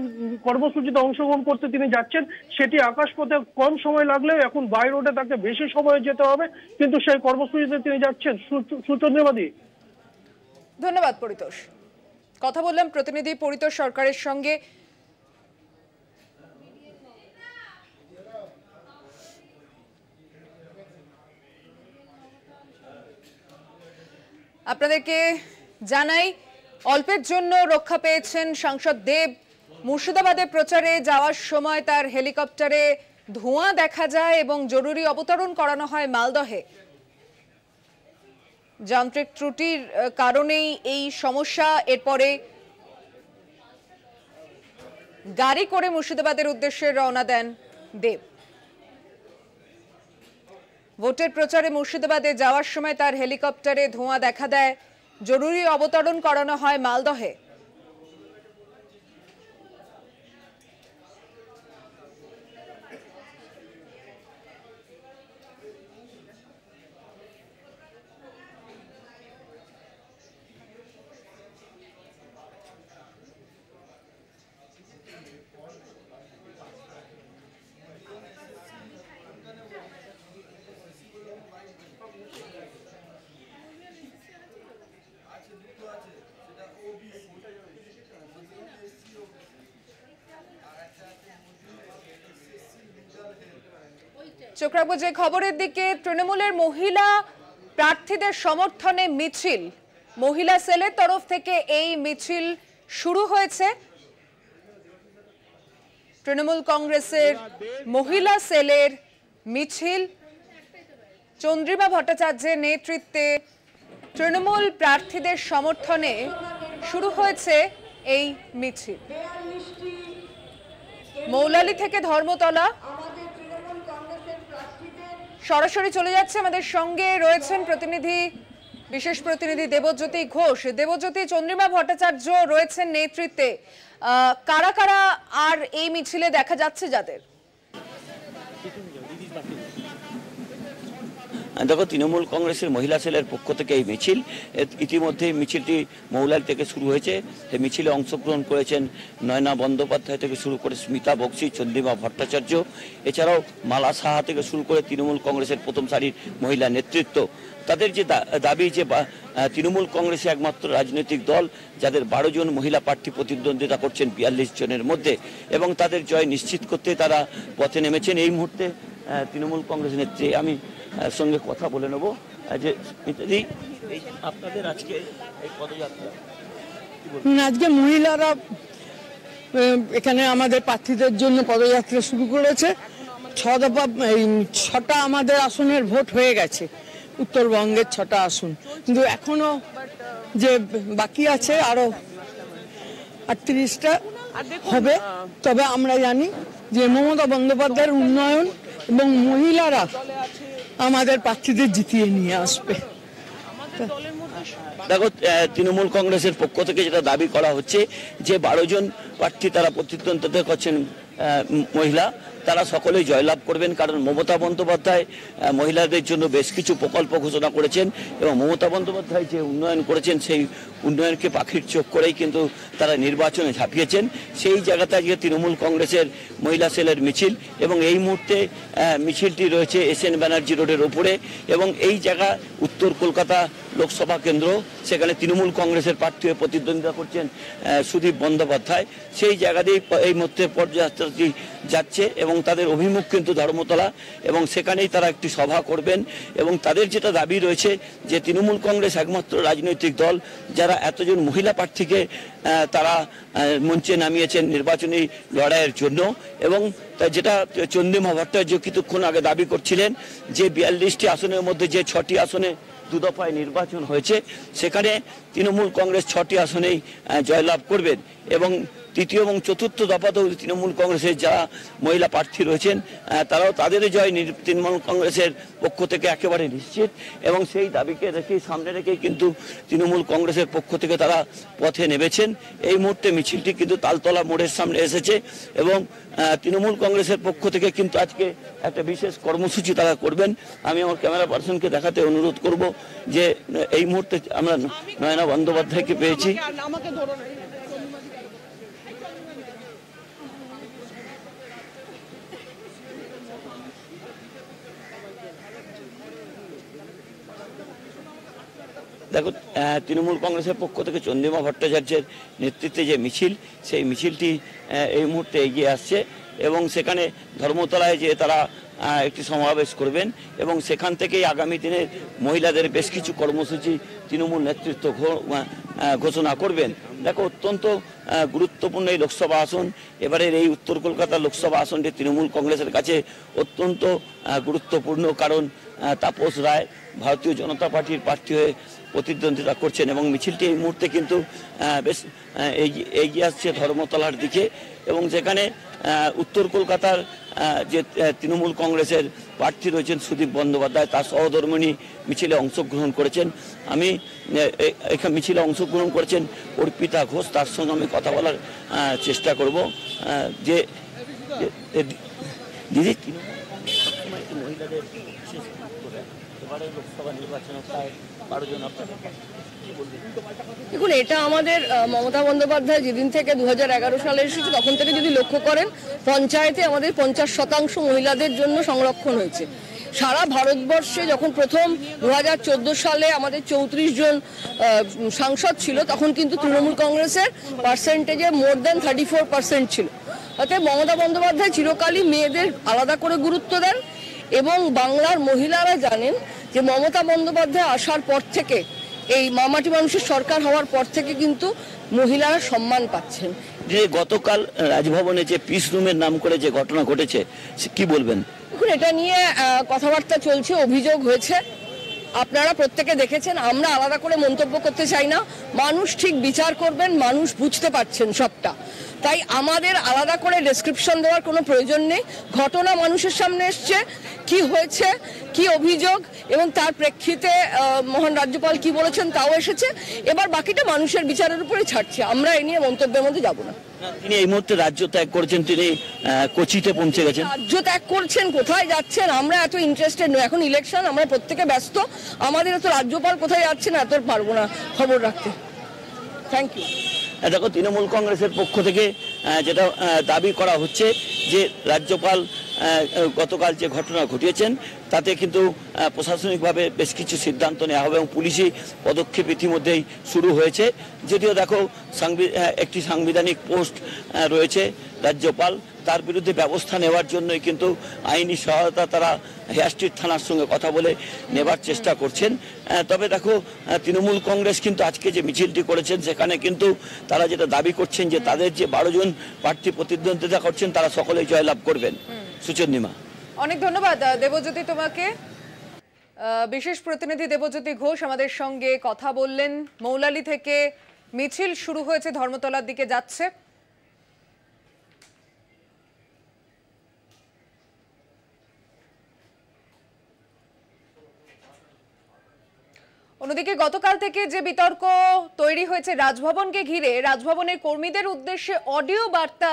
কর্মসূচিতে অংশগ্রহণ করতে তিনি যাচ্ছেন সেটি আকাশপথে কম সময় লাগলেও এখন বাই রোডে তাকে বেশি সময়ে যেতে হবে, কিন্তু সেই কর্মসূচিতে তিনি যাচ্ছেন। সুচন্দ্রবাদী। ধন্যবাদ পরিতোষ। কথা বললাম প্রতিনিধি পরিতোষ সরকারের সঙ্গে। আপনাদেরকে জানাই অল্পের জন্য রক্ষা পেয়েছেন সাংসদ দেব। মুর্শিদাবাদে প্রচারে যাওয়ার সময় তার হেলিকপ্টারে ধোঁয়া দেখা যায় এবং জরুরি অবতরণ করানো হয় মালদহে। যান্ত্রিক ত্রুটির কারণেই এই সমস্যা। এরপরে গাড়ি করে মুর্শিদাবাদের উদ্দেশ্যে রওনা দেন দেব। ভোটের প্রচারে মুর্শিদাবাদে যাওয়ার সময় তার হেলিকপ্টারে ধোঁয়া দেখা দেয়, জরুরি অবতরণ করানো হয় মালদহে। চোখ রাখবো যে খবরের দিকে। তৃণমূলের মহিলা প্রার্থীদের সমর্থনে মিছিল, মহিলা সেলের তরফ থেকে এই মিছিল শুরু হয়েছে। তৃণমূল কংগ্রেসের মহিলা সেলের মিছিল চন্দ্রিমা ভট্টাচার্যের নেতৃত্বে তৃণমূল প্রার্থীদের সমর্থনে শুরু হয়েছে এই মিছিল। মৌলালি থেকে ধর্মতলা সরাসরি চলে যাচ্ছে। আমাদের সঙ্গে রয়েছেন প্রতিনিধি, বিশেষ প্রতিনিধি দেবজ্যোতি ঘোষ। দেবজ্যোতি, চন্দ্রিমা ভট্টাচার্য রয়েছেন নেতৃত্বে, কারা কারা আর এই মিছিলে দেখা যাচ্ছে যাদের? দেখো, তৃণমূল কংগ্রেসের মহিলা সেলের পক্ষ থেকে এই মিছিল, ইতিমধ্যে মিছিলটি মৌলাল থেকে শুরু হয়েছে। এই মিছিলে অংশগ্রহণ করেছেন নয়না বন্দ্যোপাধ্যায় থেকে শুরু করে স্মিতা বক্সি, চন্দ্রিমা ভট্টাচার্য, এছাড়াও মালা সাহা থেকে শুরু করে তৃণমূল কংগ্রেসের প্রথম সারির মহিলা নেতৃত্ব। তাদের যে দাবি যে তৃণমূল কংগ্রেসে একমাত্র রাজনৈতিক দল যাদের 12 জন মহিলা প্রার্থী প্রতিদ্বন্দ্বিতা করছেন 42 জনের মধ্যে, এবং তাদের জয় নিশ্চিত করতে তারা পথে নেমেছেন। এই মুহূর্তে তৃণমূল কংগ্রেস নেত্রী আমি সঙ্গে কথা বলে নেব। যে আপনাদের আজকে এই পদযাত্রা, আজকে মহিলারা এখানে আমাদের প্রার্থীদের জন্য পদযাত্রা শুরু করেছে। 6টা আমাদের আসনের ভোট হয়ে গেছে, উত্তরবঙ্গের 6টা আসন, কিন্তু এখনো যে বাকি আছে আরো 38টা হবে। তবে আমরা জানি যে মমতা বন্দ্যোপাধ্যায়ের উন্নয়ন এবং মহিলারা আমাদের প্রার্থীদের জিতিয়ে নিয়ে আসবে। দেখো, তৃণমূল কংগ্রেসের পক্ষ থেকে যেটা দাবি করা হচ্ছে যে 12 জন প্রার্থী তারা প্রতিদ্বন্দ্বিতা করছেন মহিলা, তারা সকলেই জয়লাভ করবেন। কারণ মমতা বন্দ্যোপাধ্যায় মহিলাদের জন্য বেশ কিছু প্রকল্প ঘোষণা করেছেন এবং মমতা বন্দ্যোপাধ্যায় যে উন্নয়ন করেছেন সেই উন্নয়নকে পাখির চোখ করেই কিন্তু তারা নির্বাচনে ঝাঁপিয়েছেন। সেই জায়গাতে আজকে তৃণমূল কংগ্রেসের মহিলা সেলের মিছিল, এবং এই মুহূর্তে মিছিলটি রয়েছে এসএন ব্যানার্জি রোডের ওপরে, এবং এই জায়গা উত্তর কলকাতা লোকসভা কেন্দ্র, সেখানে তৃণমূল কংগ্রেসের প্রার্থী হয়ে প্রতিদ্বন্দ্বিতা করছেন সুদীপ বন্দ্যোপাধ্যায়। সেই জায়গা দিয়ে এই মুহূর্তে পদযাত্রাটি যাচ্ছে এবং তাদের অভিমুখ কিন্তু ধর্মতলা, এবং সেখানেই তারা একটি সভা করবেন। এবং তাদের যেটা দাবি রয়েছে যে তৃণমূল কংগ্রেস একমাত্র রাজনৈতিক দল যারা এতজন মহিলা প্রার্থীকে তারা মঞ্চে নামিয়েছেন নির্বাচনী লড়াইয়ের জন্য। এবং যেটা চন্দ্রিমা ভট্টাচার্য কিছুক্ষণ আগে দাবি করছিলেন যে 42টি আসনের মধ্যে যে 6টি আসনে 2 দফায় নির্বাচন হয়েছে, সেখানে তৃণমূল কংগ্রেস 6টি আসনেই জয়লাভ করবেন, এবং তৃতীয় এবং চতুর্থ দফাতেও তৃণমূল কংগ্রেসের যারা মহিলা প্রার্থী রয়েছেন তারাও তাদের জয় তৃণমূল কংগ্রেসের পক্ষ থেকে একেবারে নিশ্চিত। এবং সেই দাবিকে রেখেই সামনে রেখেই কিন্তু তৃণমূল কংগ্রেসের পক্ষ থেকে তারা পথে নেমেছেন। এই মুহূর্তে মিছিলটি কিন্তু তালতলা মোড়ের সামনে এসেছে, এবং তৃণমূল কংগ্রেসের পক্ষ থেকে কিন্তু আজকে একটা বিশেষ কর্মসূচি তারা করবেন। আমি আমার ক্যামেরা পার্সনকে দেখাতে অনুরোধ করব যে এই মুহূর্তে আমরা নয়না বন্দ্যোপাধ্যায়কে পেয়েছি। দেখো তৃণমূল কংগ্রেসের পক্ষ থেকে চন্দ্রিমা ভট্টাচার্যের নেতৃত্বে যে মিছিল, সেই মিছিলটি এই মুহূর্তে এগিয়ে আসছে এবং সেখানে ধর্মতলায় যে তারা একটি সমাবেশ করবেন এবং সেখান থেকেই আগামী দিনে মহিলাদের বেশ কিছু কর্মসূচি তৃণমূল নেতৃত্ব ঘোষণা করবেন। দেখো অত্যন্ত গুরুত্বপূর্ণ এই লোকসভা আসন, এবারের এই উত্তর কলকাতা লোকসভা আসনটি তৃণমূল কংগ্রেসের কাছে অত্যন্ত গুরুত্বপূর্ণ, কারণ তাপস রায় ভারতীয় জনতা পার্টির প্রার্থী হয়ে প্রতিদ্বন্দ্বিতা করছেন এবং মিছিলটি এই মুহূর্তে কিন্তু বেশ এগিয়ে আসছে ধর্মতলার দিকে এবং যেখানে উত্তর কলকাতার যে তৃণমূল কংগ্রেসের প্রার্থী রয়েছেন সুদীপ বন্দ্যোপাধ্যায়, তার সহধর্মিণী মিছিলে অংশগ্রহণ করেছেন। আমি এখানে মিছিলে অংশগ্রহণ করেছেন অর্পিতা ঘোষ, তার সঙ্গে আমি কথা বলার চেষ্টা করব। যে দিদি মহিলাদের বিশেষ এবারে লোকসভা নির্বাচনে প্রায় 12 জন, আপনাদের কি বলবেন? দেখুন, এটা আমাদের মমতা বন্দ্যোপাধ্যায় যেদিন থেকে 2011 সালে এসেছে তখন থেকে যদি লক্ষ্য করেন, পঞ্চায়েতে আমাদের 50% মহিলাদের জন্য সংরক্ষণ হয়েছে। সারা ভারতবর্ষে যখন প্রথম 2014 সালে আমাদের 34 জন সাংসদ ছিল, তখন কিন্তু তৃণমূল কংগ্রেসের পার্সেন্টেজে মোর দ্যান 34% ছিল। অতএব মমতা বন্দ্যোপাধ্যায় চিরকালই মেয়েদের আলাদা করে গুরুত্ব দেন এবং বাংলার মহিলারা জানেন যে মমতা বন্দ্যোপাধ্যায় আসার পর থেকে, এই মামাটি মানুষের সরকার হওয়ার পর থেকে কিন্তু মহিলারা সম্মান পাচ্ছেন। যে গতকাল রাজভবনে যে পিস রুমের নাম করে যে ঘটনা ঘটেছে, কি বলবেন? দেখুন, এটা নিয়ে কথাবার্তা চলছে, অভিযোগ হয়েছে, আপনারা প্রত্যেকে দেখেছেন। আমরা আলাদা করে মন্তব্য করতে চাই না, মানুষ ঠিক বিচার করবেন, মানুষ বুঝতে পারছেন সবটা। তাই আমাদের আলাদা করে ডেসক্রিপশন দেওয়ার কোনো প্রয়োজন নেই। ঘটনা মানুষের সামনে এসছে, কি হয়েছে, কি অভিযোগ এবং তার প্রেক্ষিতে মহান রাজ্যপাল কি বলেছেন তাও এসেছে। এবার বাকিটা মানুষের বিচারের উপরে ছাড়ছে, আমরা এই নিয়ে মন্তব্যের মধ্যে যাব না। তিনি এই মুহূর্তে রাজ্য ত্যাগ করেছেন, তিনি কোচিতে পৌঁছে গেছেন। রাজ্য ত্যাগ করছেন, কোথায় যাচ্ছেন আমরা এত ইন্টারেস্টেড নই। এখন ইলেকশন, আমরা প্রত্যেকে ব্যস্ত, আমাদের এত রাজ্যপাল কোথায় যাচ্ছেন এত পারবো না খবর রাখতে। Thank you. দেখো, তৃণমূল কংগ্রেসের পক্ষ থেকে যেটা দাবি করা হচ্ছে যে রাজ্যপাল গতকাল যে ঘটনা ঘটিয়েছেন তাতে কিন্তু প্রশাসনিকভাবে বেশ কিছু সিদ্ধান্ত নেওয়া হবে এবং পুলিশি পদক্ষেপ ইতিমধ্যেই শুরু হয়েছে। যদিও দেখো একটি সাংবিধানিক পোস্ট রয়েছে রাজ্যপাল, তার বিরুদ্ধে ব্যবস্থা নেওয়ার জন্যই কিন্তু আইনি সহায়তা তারা হেয়ার স্ট্রিট থানার সঙ্গে কথা বলে নেবার চেষ্টা করছেন। তবে দেখো, তৃণমূল কংগ্রেস কিন্তু আজকে যে মিছিলটি করেছেন সেখানে কিন্তু তারা যেটা দাবি করছেন যে তাদের যে 12 জন প্রার্থী প্রতিদ্বন্দ্বিতা করছেন তারা সকলেই জয়লাভ করবেন। সুচন্দ্রিমা, অনেক ধন্যবাদ দেবজ্যোতি তোমাকে। বিশেষ প্রতিনিধি দেবজ্যোতি ঘোষ আমাদের সঙ্গে কথা বললেন। মৌলালি থেকে মিছিল শুরু হয়েছে, ধর্মতলার দিকে যাচ্ছে। অন্যদিকে গতকাল থেকে যে বিতর্ক তৈরি হয়েছে রাজভবনকে ঘিরে, রাজভবনের কর্মীদের উদ্দেশ্যে অডিও বার্তা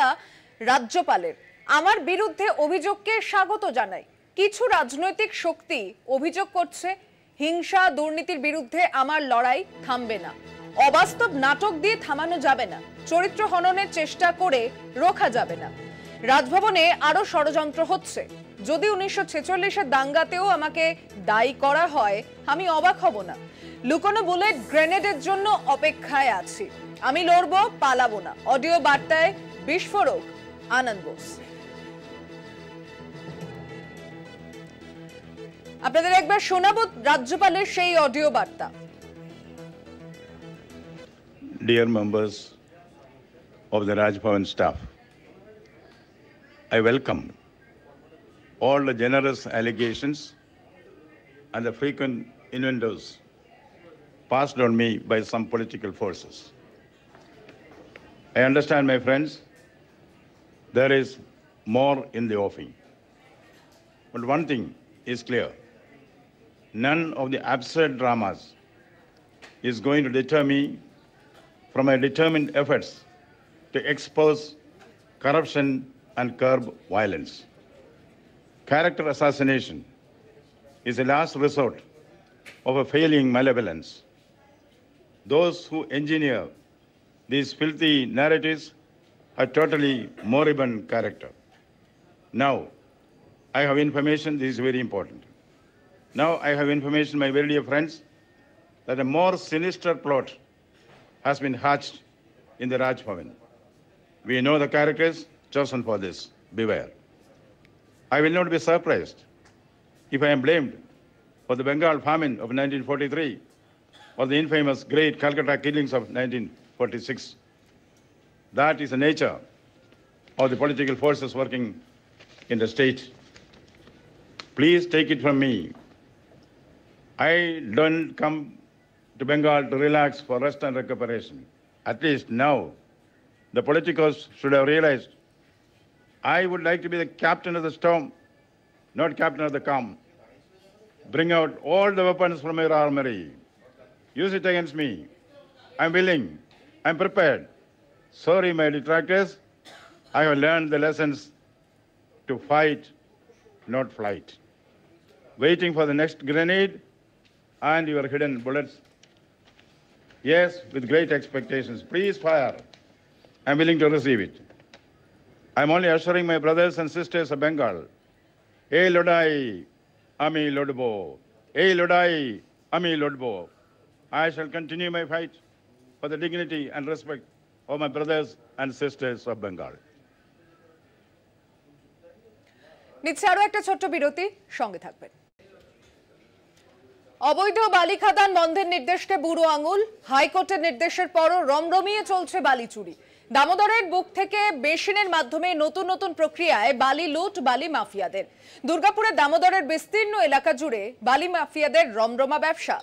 রাজ্যপালের। আমার বিরুদ্ধে অভিযোগকে স্বাগত জানাই। কিছু রাজনৈতিক শক্তি অভিযোগ করছে হিংসা দুর্নীতির বিরুদ্ধে আমার লড়াই থামবে না, অবাস্তব নাটক দিয়ে থামানো যাবে না, চরিত্র হননের চেষ্টা করে রোখা যাবে না। রাজভবনে আরো ষড়যন্ত্র হচ্ছে। যদি 1946-এর দাঙ্গাতেও আমাকে দায়ী করা হয়, আমি অবাক হব না। লুকোনো বুলেট গ্রেনেডের জন্য অপেক্ষায় আছি, আমি লড়বো, পালাবো না। অডিও বার্তায় বিস্ফোরক আনন্দ বোস। আপনাদের একবার শোনাবো রাজ্যপালের সেই অডিও বার্তা। Dear members of the Raj Bhavan staff, I welcome all the generous allegations and the frequent innuendos passed on me by some political forces. I understand, my friends, there is more in the offing. But one thing is clear. None of the absurd dramas is going to deter me from my determined efforts to expose corruption and curb violence. Character assassination is the last resort of a failing malevolence. Those who engineer these filthy narratives are totally moribund character. Now, I have information, this is very important. Now I have information, my very dear friends, that a more sinister plot has been hatched in the Raj Bhavan. We know the characters chosen for this. Beware. I will not be surprised if I am blamed for the Bengal famine of 1943 or the infamous great Calcutta killings of 1946. That is the nature of the political forces working in the state. Please take it from me. I don't come to Bengal to relax for rest and recuperation. At least now, the politicos should have realized I would like to be the captain of the storm, not captain of the calm. Bring out all the weapons from your armory. Use it against me. I'm willing. I'm prepared. Sorry, my detractors. I have learned the lessons to fight, not flight. Waiting for the next grenade and your hidden bullets. Yes, with great expectations. Please fire. I'm willing to receive it. I'm only assuring my brothers and sisters of Bengal. Hey Lodai, Ami Lodbo. Hey Lodai, Ami Lodbo. I shall continue my fight for the dignity and respect of my brothers and sisters of Bengal. নিচ্ছে আরো একটা ছোট্ট বিরতি, সঙ্গে থাকবেন। অবৈধ বালি খাদান বন্ধের নির্দেশকে বুড়ো আঙুল, হাইকোর্টের নির্দেশের পরও রমরমিয়ে চলছে বালি চুরি। দামোদরের বুক থেকে বেসিনের মাধ্যমে নতুন নতুন প্রক্রিয়ায় বালি লুট বালি মাফিয়াদের। দুর্গাপুরের দামোদরের বিস্তীর্ণ এলাকা জুড়ে বালি মাফিয়াদের রমরমা ব্যবসা।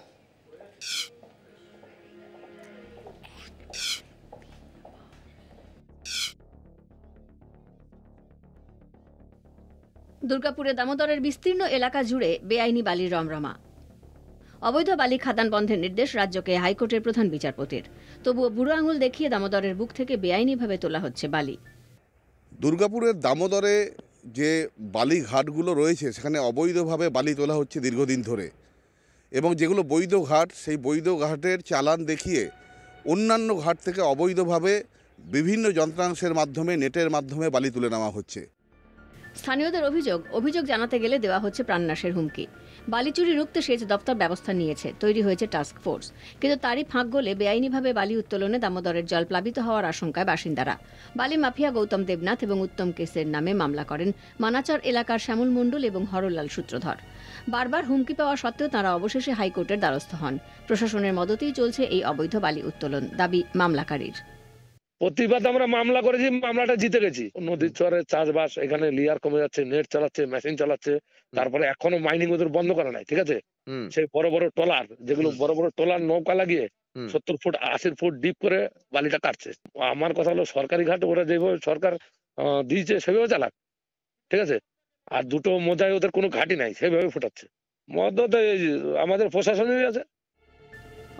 দুর্গাপুরে দামোদরের বিস্তীর্ণ এলাকা জুড়ে বেআইনি বালির রমরমা। অবৈধ বালি খাদান বন্ধের নির্দেশ রাজ্যকে হাইকোর্টের প্রধান বিচারপতির, তবুও বুড়ো আঙুল দেখিয়ে দামোদরের বুক থেকে বেআইনিভাবে তোলা হচ্ছে বালি। দুর্গাপুরের দামোদরে যে বালি ঘাটগুলো রয়েছে সেখানে অবৈধভাবে বালি তোলা হচ্ছে দীর্ঘদিন ধরে, এবং যেগুলো বৈধ ঘাট সেই বৈধ ঘাটের চালান দেখিয়ে অন্যান্য ঘাট থেকে অবৈধভাবে বিভিন্ন যন্ত্রাংশের মাধ্যমে নেটের মাধ্যমে বালি তুলে নেওয়া হচ্ছে। স্থানীয়দের অভিযোগ জানাতে গেলে দেওয়া হচ্ছে প্রাণনাশের হুমকি। বালি চুরি রুখতে সেচ দপ্তর ব্যবস্থা নিয়েছে, তৈরি হয়েছে টাস্ক ফোর্স, কিন্তু তারই ফাঁক গলে বেআইনিভাবে বালি উত্তোলনে দামোদরের জল প্লাবিত হওয়ার আশঙ্কায় বাসিন্দারা। বালি মাফিয়া গৌতম দেবনাথ এবং উত্তম কেসের নামে মামলা করেন মানাচর এলাকার শ্যামল মণ্ডল এবং হরলাল সূত্রধর। বারবার হুমকি পাওয়া সত্ত্বেও তাঁরা অবশেষে হাইকোর্টের দ্বারস্থ হন। প্রশাসনের মদতেই চলছে এই অবৈধ বালি উত্তোলন, দাবি মামলাকারীর। প্রতিবাদ আমরা মামলা করেছি, মামলাটা জিতে গেছি। নদীর চরে চাষবাস, এখানে লেয়ার কমে যাচ্ছে, নেট চালাচ্ছে, মেশিন চালাচ্ছে, তারপরে এখনো মাইনিং ওদের বন্ধ করা নাই, ঠিক আছে। সেই বড় বড় ট্রলার, যেগুলো বড় বড় ট্রলার নৌকা লাগিয়ে 70 ফুট 80 ফুট ডিপ করে বালিটা কাটছে। আমার কথা হলো সরকারি ঘাট ওরা যেভাবে সরকার দিয়েছে সেভাবে চালাক, ঠিক আছে। আর দুটো মোজায় ওদের কোনো ঘাটি নাই, সেভাবে ফুটাচ্ছে। মদত আমাদের প্রশাসনেরই আছে।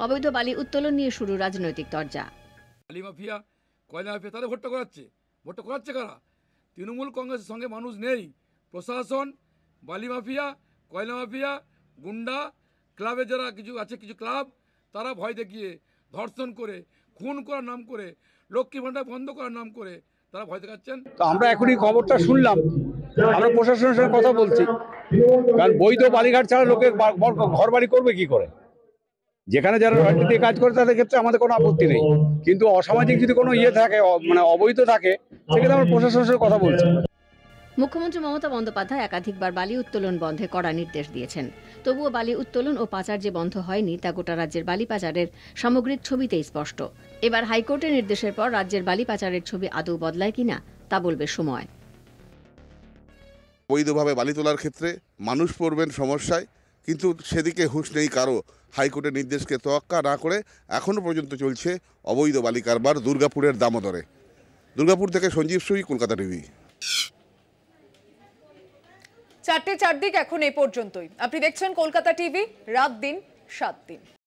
অবৈধ বালি উত্তোলন নিয়ে শুরু রাজনৈতিক তরজা। বালি মাফিয়া, কয়লা মাফিয়া তাদের ভোটটা করাচ্ছে কারা? তৃণমূল কংগ্রেসের সঙ্গে মানুষ নেই। প্রশাসন, বালি মাফিয়া, কয়লা মাফিয়া, গুন্ডা, ক্লাবে যারা কিছু আছে, কিছু ক্লাব, তারা ভয় দেখিয়ে ধর্ষণ করে, খুন করার নাম করে, লক্ষ্মী ভাণ্ডার বন্ধ করার নাম করে তারা ভয় দেখাচ্ছেন। তো আমরা এখনই খবরটা শুনলাম, আমরা প্রশাসনের সঙ্গে কথা বলছি, কারণ বৈধ বালিঘাট ছাড়া লোকে ঘর বাড়ি করবে কি করে? যেখানে যারা রাজনীতি কাজ করে তাদের ক্ষেত্রে আমাদের কোনো আপত্তি নেই, কিন্তু অসামাজিক যদি কোনো থাকে, মানে অবৈধ থাকে, সেক্ষেত্রে আমরা প্রশাসনের সঙ্গে কথা বলছি। মুখ্যমন্ত্রী মমতা বন্দ্যোপাধ্যায় একাধিকবার বালি উত্তোলন বন্ধে কড়া নির্দেশ দিয়েছেন, তবুও বালি উত্তোলন ও পাচার যে বন্ধ হয়নি তা গোটা রাজ্যের বালি পাচারের সামগ্রিক ছবিতেই স্পষ্ট। এবার হাইকোর্টের নির্দেশের পর রাজ্যের বালি পাচারের ছবি আদৌ বদলায় কিনা তা বলবে সময়। বৈধভাবে বালি তোলার ক্ষেত্রে মানুষ পড়বেন সমস্যায়, কিন্তু সেদিকে হুঁশ নেই কারো। হাইকোর্টের নির্দেশকে তোয়াক্কা না করে এখনও পর্যন্ত চলছে অবৈধ বালি কারবার দুর্গাপুরের দামোদরে। দুর্গাপুর থেকে সঞ্জীব সুই, কলকাতা টিভি। 4টে 4 দিক এখন এই পর্যন্তই। আপনি দেখছেন কলকাতা টিভি, রাত দিন 7 দিন।